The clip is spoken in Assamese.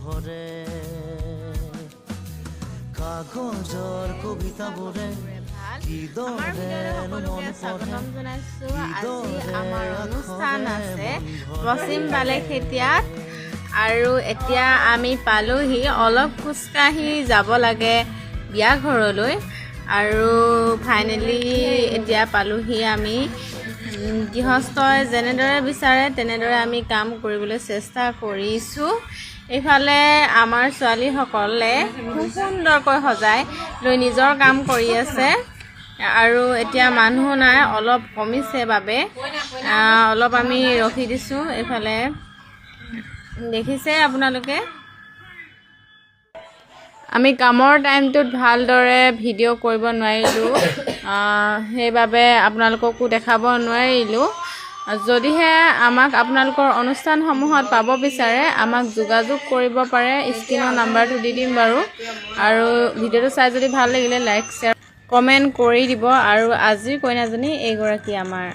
ভৰে কাগজৰ কবিতাবোৰে আমাৰ অনুষ্ঠান আছে পশ্চিম বালেখেতিয়াত আৰু এতিয়া আমি পালোহি অলপ খোজকাঢ়ি যাব লাগে বিয়া ঘৰলৈ আৰু ফাইনেলি এতিয়া পালোহি আমি গৃহস্থই যেনেদৰে বিচাৰে তেনেদৰে আমি কাম কৰিবলৈ চেষ্টা কৰিছোঁ এইফালে আমাৰ ছোৱালীসকলে খুব সুন্দৰকৈ সজাই লৈ নিজৰ কাম কৰি আছে আৰু এতিয়া মানুহ নাই অলপ কমিছে বাবে অলপ আমি ৰখি দিছোঁ এইফালে দেখিছে আপোনালোকে আমি কামৰ টাইমটোত ভালদৰে ভিডিঅ' কৰিব নোৱাৰিলোঁ সেইবাবে আপোনালোককো দেখাব নোৱাৰিলোঁ যদিহে আমাক আপোনালোকৰ অনুষ্ঠানসমূহত পাব বিচাৰে আমাক যোগাযোগ কৰিব পাৰে স্ক্ৰীনৰ নাম্বাৰটো দি দিম বাৰু আৰু ভিডিঅ'টো চাই যদি ভাল লাগিলে লাইক শ্বেয়াৰ কমেণ্ট কৰি দিব আৰু আজিৰ কইনাজনী এইগৰাকী আমাৰ